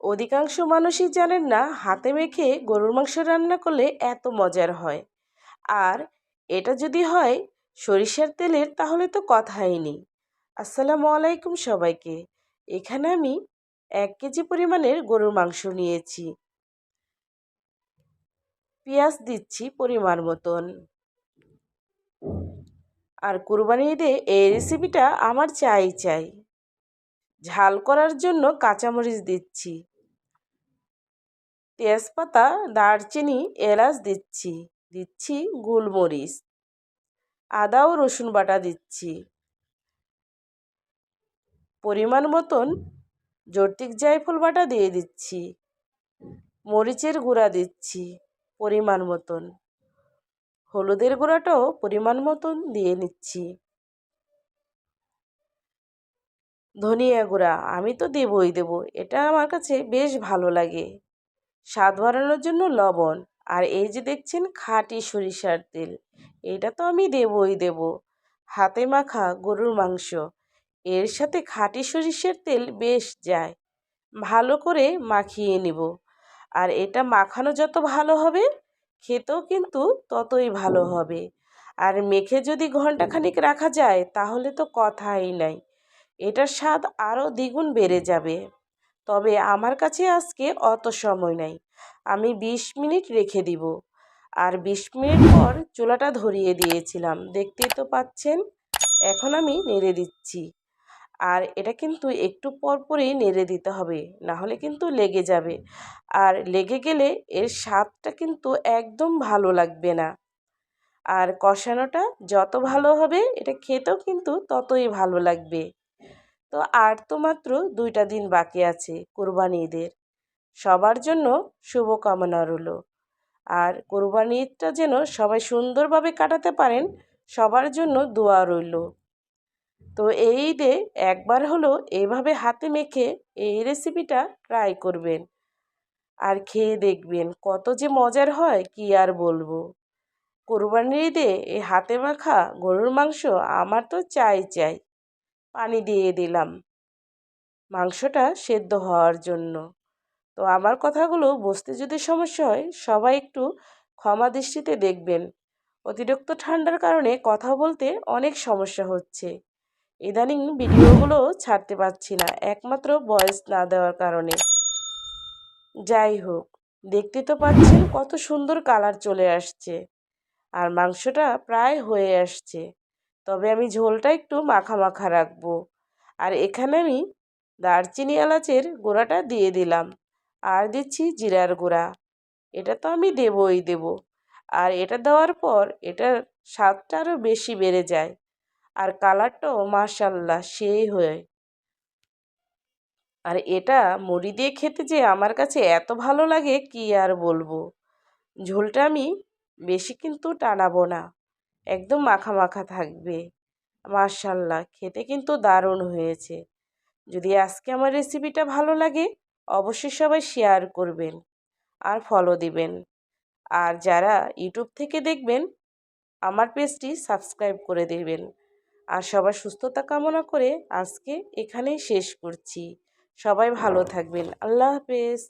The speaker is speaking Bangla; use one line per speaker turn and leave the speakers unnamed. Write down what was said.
অধিকাংশ মানুষই জানেন না হাতে মেখে গরুর মাংস রান্না করলে এত মজার হয়। আর এটা যদি হয় সরিষার তেলের তাহলে তো কথাই নেই। আসসালামু আলাইকুম সবাইকে। এখানে আমি 1 কেজি পরিমাণের গরুর মাংস নিয়েছি। পেঁয়াজ দিচ্ছি পরিমাণ মতন। আর কুরবানি ঈদে এই রেসিপিটা আমার চাই। ঝাল করার জন্য কাঁচামরিচ দিচ্ছি, তেজপাতা, দারচিনি, এলাচ দিচ্ছি গোলমরিচ, আদা ও রসুন বাটা দিচ্ছি, পরিমাণ মতন জর্তিক জায়ফল বাটা দিয়ে দিচ্ছি, মরিচের গুঁড়া দিচ্ছি পরিমাণ মতন, হলুদের গুঁড়াটাও পরিমাণ মতন দিয়ে নিচ্ছি, ধনিয়া গুঁড়া আমি তো দেবই দেব, এটা আমার কাছে বেশ ভালো লাগে। স্বাদ বাড়ানোর জন্য লবণ, আর এই যে দেখছেন খাঁটি সরিষার তেল, এটা তো আমি দেবই দেব। হাতে মাখা গরুর মাংস, এর সাথে খাঁটি সরিষার তেল বেশ যায়। ভালো করে মাখিয়ে নিব। আর এটা মাখানো যত ভালো হবে খেতেও কিন্তু ততই ভালো হবে। আর মেখে যদি ঘন্টাখানিক রাখা যায় তাহলে তো কথাই নাই, এটার স্বাদ আরও দ্বিগুণ বেড়ে যাবে। তবে আমার কাছে আজকে অত সময় নাই, আমি 20 মিনিট রেখে দিব। আর 20 মিনিট পর চুলাটা ধরিয়ে দিয়েছিলাম, দেখতেই তো পাচ্ছেন। এখন আমি নেড়ে দিচ্ছি। আর এটা কিন্তু একটু পরপরই নেড়ে দিতে হবে, না হলে কিন্তু লেগে যাবে। আর লেগে গেলে এর স্বাদটা কিন্তু একদম ভালো লাগবে না। আর কষানোটা যত ভালো হবে এটা খেতেও কিন্তু ততই ভালো লাগবে। তো আর তো মাত্র 2টা দিন বাকি আছে কুরবানি ঈদের। সবার জন্য শুভকামনা রইল। আর কুরবানি ঈদটা যেন সবাই সুন্দরভাবে কাটাতে পারেন, সবার জন্য দোয়া রইল। তো এই ঈদে একবার হলো এইভাবে হাতে মেখে এই রেসিপিটা ট্রাই করবেন। আর খেয়ে দেখবেন কত যে মজার হয় কি আর বলবো। কুরবানির ঈদে এই হাতে মাখা গরুর মাংস আমার তো চাই। পানি দিয়ে দিলাম মাংসটা সেদ্ধ হওয়ার জন্য। তো আমার কথাগুলো বুঝতে যদি সমস্যা হয় সবাই একটু ক্ষমা দৃষ্টিতে দেখবেন। অতিরিক্ত ঠান্ডার কারণে কথা বলতে অনেক সমস্যা হচ্ছে। ইদানিং ভিডিওগুলো ছাড়তে পারছি না একমাত্র ভয়েস না দেওয়ার কারণে। যাই হোক, দেখতে তো পাচ্ছেন কত সুন্দর কালার চলে আসছে। আর মাংসটা প্রায় হয়ে আসছে, তবে আমি ঝোলটা একটু মাখা মাখা রাখবো। আর এখানে আমি দারচিনি এলাচের গুঁড়াটা দিয়ে দিলাম, আর দিচ্ছি জিরার গুঁড়া, এটা তো আমি দেবই দেব। আর এটা দেওয়ার পর এটার স্বাদটা আরও বেশি বেড়ে যায়। আর কালারটাও মাশাল্লাহ সেই হয়। আর এটা মুড়ি দিয়ে খেতে যে আমার কাছে এত ভালো লাগে কি আর বলবো। ঝোলটা আমি বেশি কিন্তু টানাবো না, একদম মাখা মাখা থাকবে। মাশাল্লাহ খেতে কিন্তু দারুণ হয়েছে। যদি আজকে আমার রেসিপিটা ভালো লাগে অবশ্যই সবাই শেয়ার করবেন আর ফলো দিবেন। আর যারা ইউটিউব থেকে দেখবেন আমার পেজটি সাবস্ক্রাইব করে দেবেন। আর সবার সুস্থতা কামনা করে আজকে এখানেই শেষ করছি। সবাই ভালো থাকবেন। আল্লাহ হাফেজ।